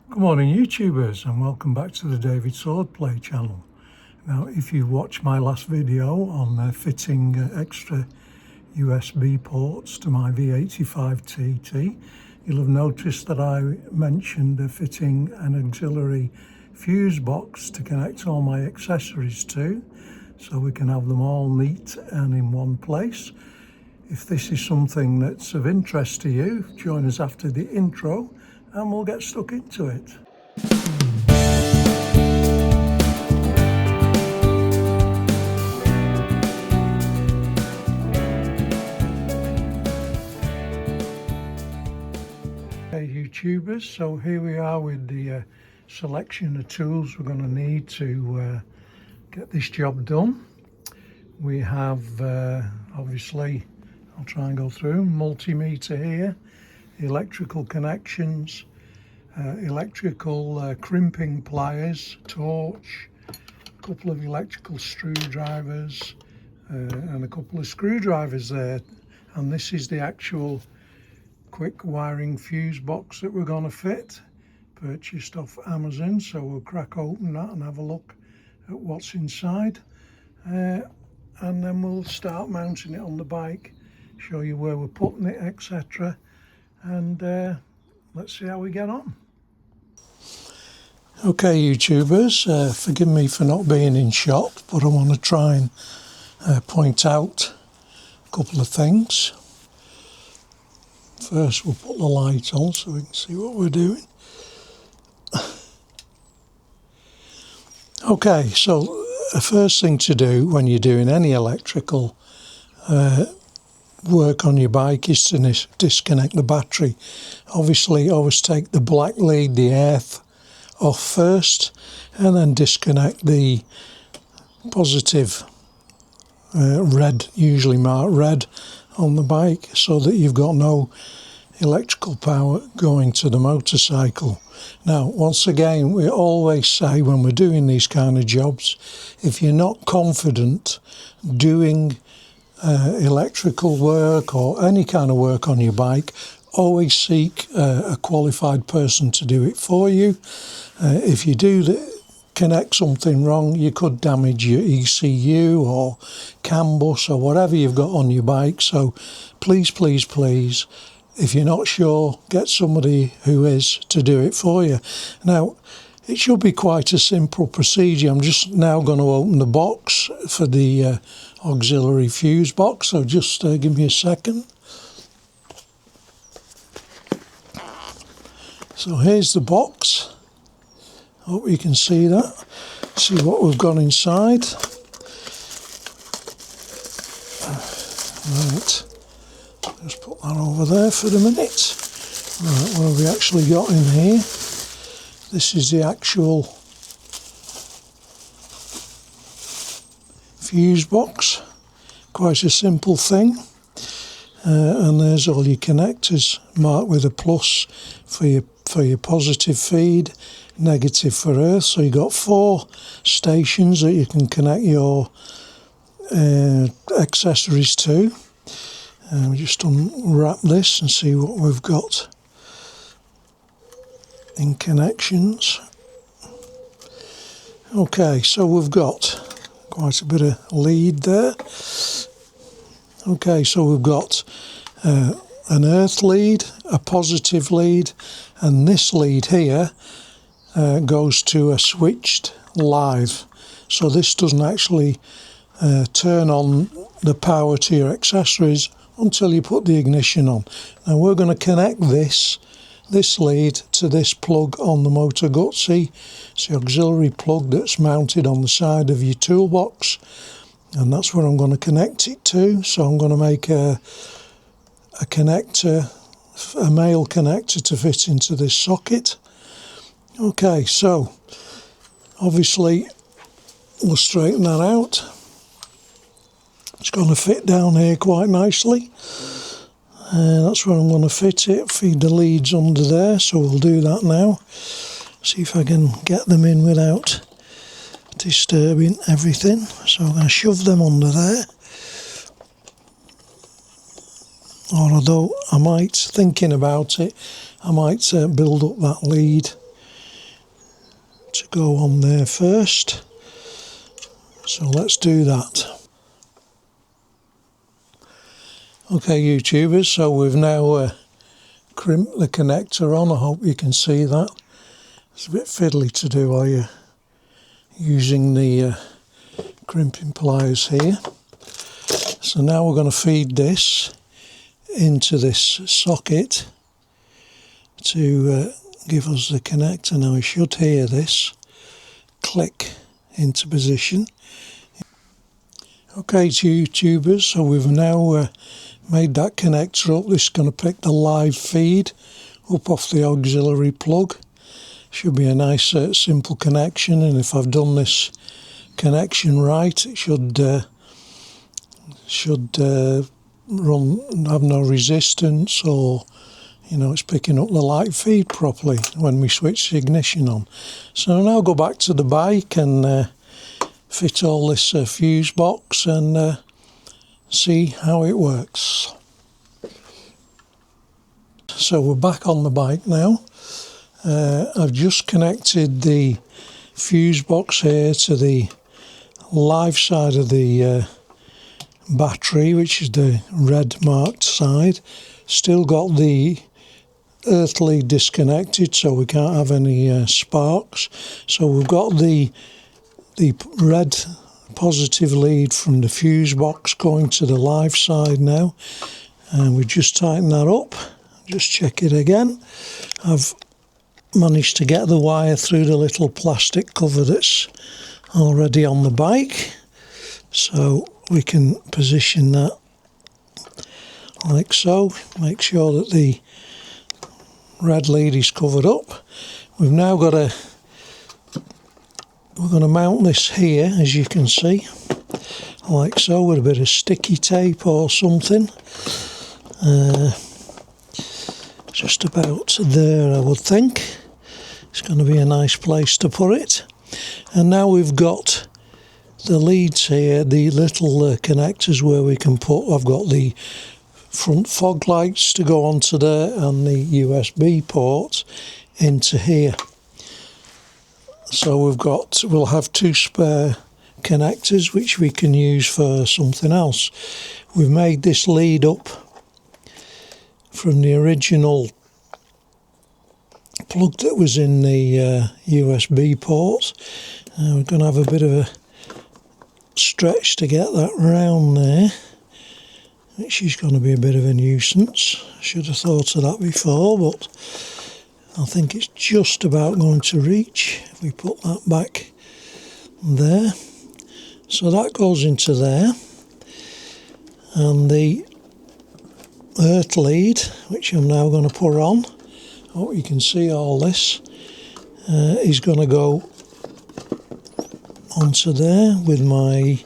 Good morning YouTubers, and welcome back to the David Swordplay channel. Now if you watched my last video on fitting extra USB ports to my V85 TT, you'll have noticed that I mentioned fitting an auxiliary fuse box to connect all my accessories to, so we can have them all neat and in one place. If this is something that's of interest to you, join us after the intro and we'll get stuck into it. Hey YouTubers, so here we are with the selection of tools we're going to need to get this job done. We have obviously, I'll try and go through, multimeter here, electrical connections, electrical crimping pliers, torch, a couple of electrical screwdrivers, and a couple of screwdrivers there. And this is the actual quick wiring fuse box that we're going to fit, purchased off Amazon. So we'll crack open that and have a look at what's inside, and then we'll start mounting it on the bike, show you where we're putting it, etc. And let's see how we get on. Okay YouTubers, forgive me for not being in shot, but I want to try and point out a couple of things. First we'll put the light on so we can see what we're doing. Okay, so the first thing to do when you're doing any electrical work on your bike is to disconnect the battery. Obviously always take the black lead, the earth, off first, and then disconnect the positive red, usually marked red, on the bike, so that you've got no electrical power going to the motorcycle. Now once again, we always say when we're doing these kind of jobs, if you're not confident doing electrical work or any kind of work on your bike, always seek a qualified person to do it for you. If you do connect something wrong, you could damage your ECU or CAN bus or whatever you've got on your bike. So please, please, please, if you're not sure, get somebody who is to do it for you. Now, it should be quite a simple procedure. I'm just now going to open the box for the auxiliary fuse box, so just give me a second. So here's the box. Hope you can see that. See what we've got inside. Right, just put that over there for the minute. Right, what have we actually got in here? This is the actual fuse box. Quite a simple thing. And there's all your connectors marked with a plus for your positive feed, negative for earth. So you've got 4 stations that you can connect your accessories to. And we just unwrap this and see what we've got in connections. Okay, so we've got quite a bit of lead there. Okay, so we've got an earth lead, a positive lead, and this lead here goes to a switched live. So this doesn't actually turn on the power to your accessories until you put the ignition on. Now we're going to connect this lead to this plug on the Moto Guzzi. It's the auxiliary plug that's mounted on the side of your toolbox, and that's where I'm going to connect it to. So I'm going to make a connector, a male connector to fit into this socket. Okay, so obviously we'll straighten that out. It's going to fit down here quite nicely. That's where I'm going to fit it, feed the leads under there, so we'll do that now. See if I can get them in without disturbing everything. So I'm going to shove them under there. Or although I might, thinking about it, I might build up that lead to go on there first. So let's do that. Okay YouTubers, so we've now crimped the connector on. I hope you can see that. It's a bit fiddly to do while you're using the crimping pliers here. So now we're going to feed this into this socket to give us the connector. Now you should hear this click into position. Okay YouTubers, so we've now made that connector up. This is going to pick the live feed up off the auxiliary plug. Should be a nice simple connection, and if I've done this connection right, it should run, have no resistance, or it's picking up the light feed properly when we switch the ignition on. So now I'll go back to the bike and fit all this fuse box and see how it works. So we're back on the bike now. I've just connected the fuse box here to the live side of the battery, which is the red marked side. Still got the earth lead disconnected, so we can't have any sparks. So we've got the red positive lead from the fuse box going to the live side now, and we just tighten that up. Just check it again. I've managed to get the wire through the little plastic cover that's already on the bike, so we can position that like so. Make sure that the red lead is covered up. We've now got we're going to mount this here, as you can see, like so, with a bit of sticky tape or something. Just about there, I would think. It's going to be a nice place to put it. And now we've got the leads here, the little connectors where we can put, I've got the front fog lights to go onto there and the USB port into here. So we'll have two spare connectors which we can use for something else. We've made this lead up from the original plug that was in the USB port. We're going to have a bit of a stretch to get that round there, which is going to be a bit of a nuisance. I should have thought of that before, but I think it's just about going to reach if we put that back there. So that goes into there, and the earth lead, which I'm now going to put on, I hope you can see all this, is going to go onto there with my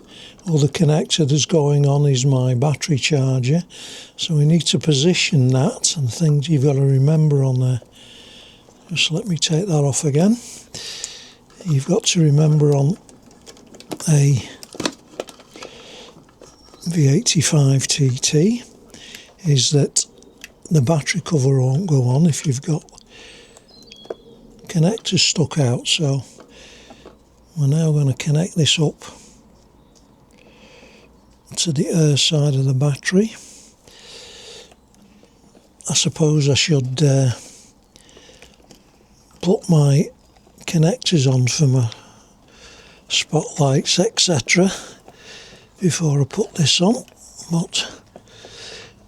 other connector that's going on is my battery charger. So we need to position that, and things you've got to remember on there. Just let me take that off again. You've got to remember on a V85 TT is that the battery cover won't go on if you've got connectors stuck out. So we're now going to connect this up to the air side of the battery. I suppose I should put my connectors on for my spotlights, etc. before I put this on, but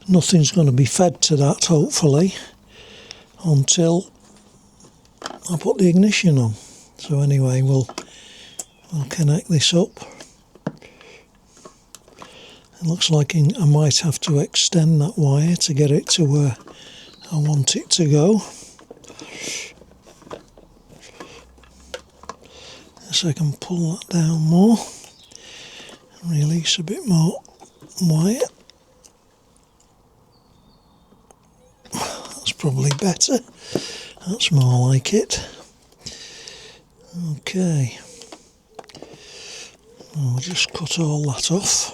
nothing's going to be fed to that, hopefully, until I put the ignition on. So anyway, we'll connect this up. It looks like I might have to extend that wire to get it to where I want it to go. So I can pull that down more and release a bit more wire. That's probably better. That's more like it. Okay. I'll just cut all that off.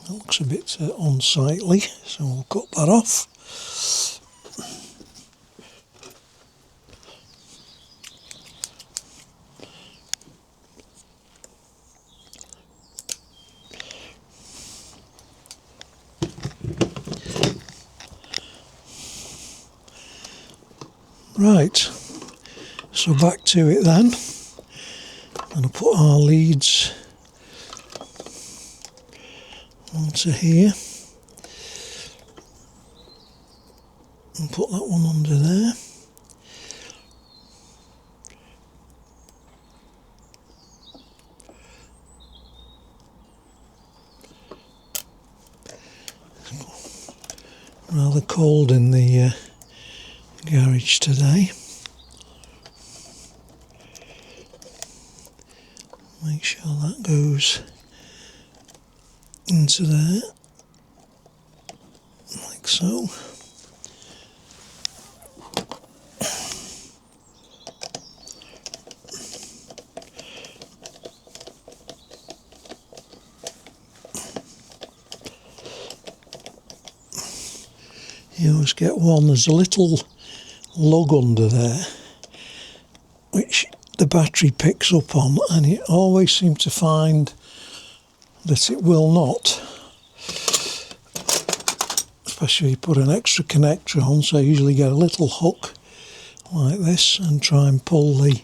That looks a bit unsightly, so we'll cut that off. Right, so back to it then. I'm going to put our leads onto here and put that one under there. Rather cold in the garage today. Make sure that goes into there, like so. You always get one, there's a little lug under there which the battery picks up on, and it always seems to find that it will not, especially if you put an extra connector on. So I usually get a little hook like this and try and pull the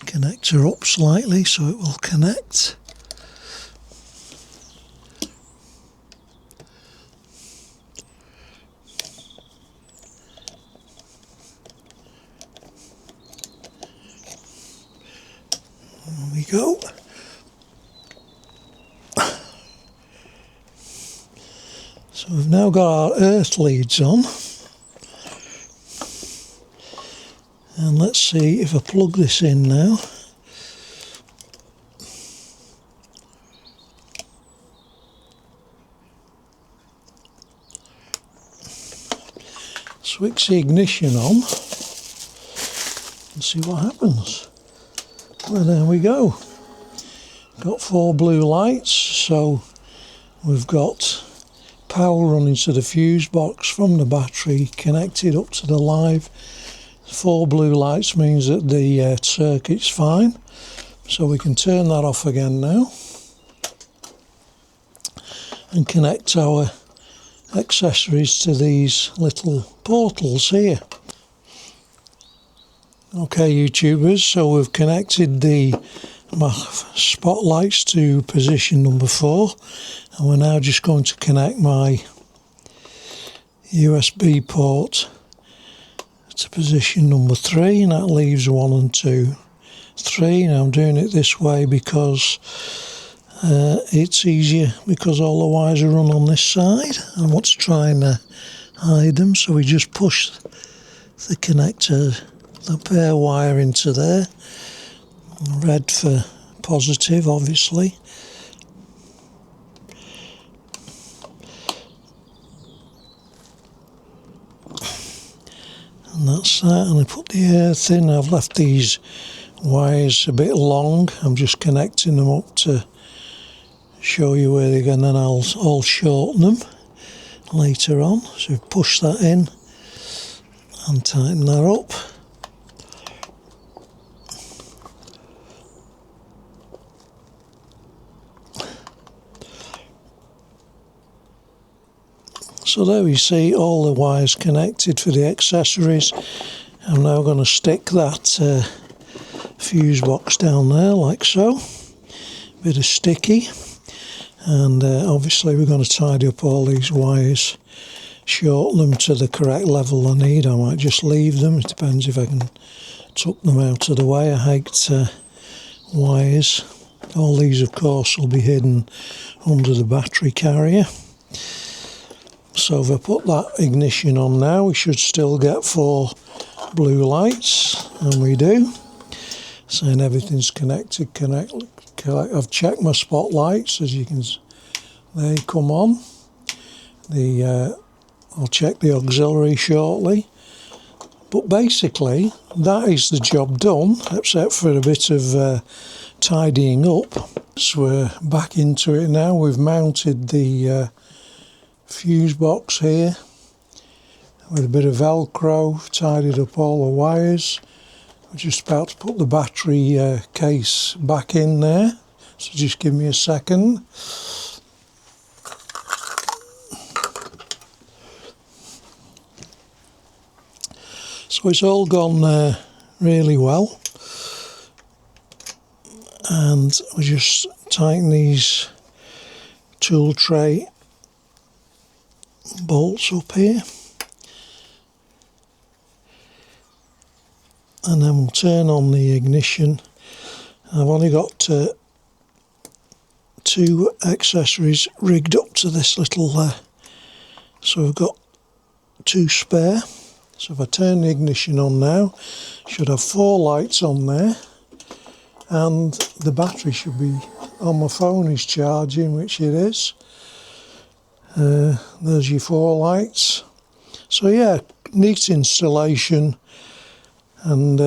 connector up slightly so it will connect. There we go. So we've now got our earth leads on, and let's see if I plug this in now. Switch the ignition on and see what happens. Well, there we go. Got 4 blue lights, so we've got power running to the fuse box from the battery connected up to the live. 4 blue lights means that the circuit's fine, so we can turn that off again now and connect our accessories to these little portals here. Okay, YouTubers, so we've connected my spotlights to position number 4, and we're now just going to connect my USB port to position number 3, and that leaves 1 and 2, 3. Now I'm doing it this way because it's easier, because all the wires are run on this side. I want to try and hide them, so we just push the connector, the pair wire into there. Red for positive, obviously. And that's that, and I put the earth in. I've left these wires a bit long. I'm just connecting them up to show you where they go, and then I'll shorten them later on. So push that in and tighten that up. So there we see all the wires connected for the accessories. I'm now going to stick that fuse box down there like so. Bit of sticky, and obviously we're going to tidy up all these wires, shorten them to the correct level I need. I might just leave them, it depends if I can tuck them out of the way. I hate wires. All these of course will be hidden under the battery carrier. So if I put that ignition on now, we should still get 4 blue lights, and we do. Saying everything's connected. I've checked my spotlights, as you can see, they come on. I'll check the auxiliary shortly. But basically, that is the job done, except for a bit of tidying up. So we're back into it now. We've mounted the fuse box here with a bit of Velcro, tidied up all the wires. We're just about to put the battery case back in there, so just give me a second. So it's all gone really well, and we just tighten these tool tray bolts up here, and then we'll turn on the ignition. I've only got 2 accessories rigged up to this little so we've got 2 spare. So if I turn the ignition on now, should have 4 lights on there, and the battery should be on my phone is charging, which it is. There's your 4 lights. So yeah, neat installation, and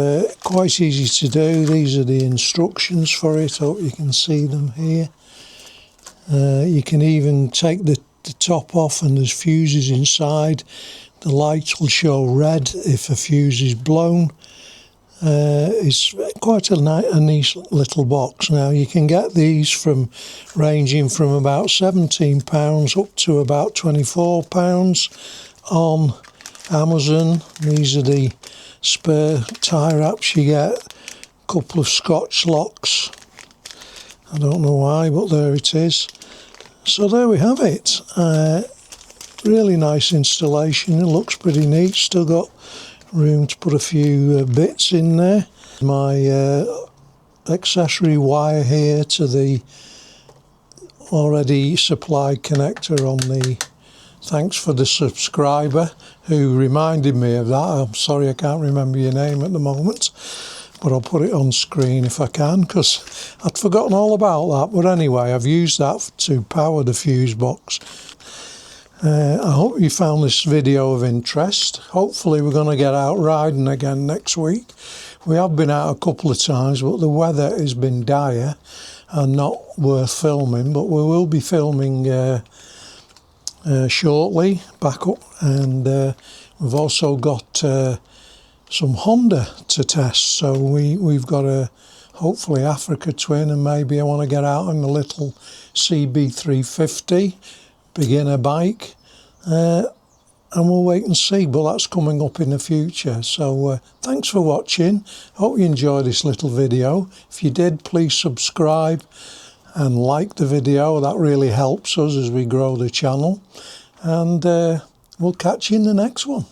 quite easy to do. These are the instructions for it. Hope you can see them here. You can even take the top off, and there's fuses inside. The light will show red if a fuse is blown. It's quite a nice little box. Now you can get these ranging from about £17 up to about £24 on Amazon. These are the spare tie wraps you get. A couple of Scotch locks. I don't know why, but there it is. So there we have it. Really nice installation. It looks pretty neat. Still got room to put a few bits in there. My accessory wire here to the already supplied connector on the... Thanks for the subscriber who reminded me of that. I'm sorry I can't remember your name at the moment, but I'll put it on screen if I can, because I'd forgotten all about that. But anyway, I've used that to power the fuse box. I hope you found this video of interest. Hopefully we're going to get out riding again next week. We have been out a couple of times, but the weather has been dire and not worth filming. But we will be filming shortly back up, and we've also got some Honda to test. So we've got a hopefully Africa Twin, and maybe I want to get out on the little CB350 beginner bike, and we'll wait and see, but that's coming up in the future. So thanks for watching. Hope you enjoyed this little video. If you did, please subscribe and like the video. That really helps us as we grow the channel, and we'll catch you in the next one.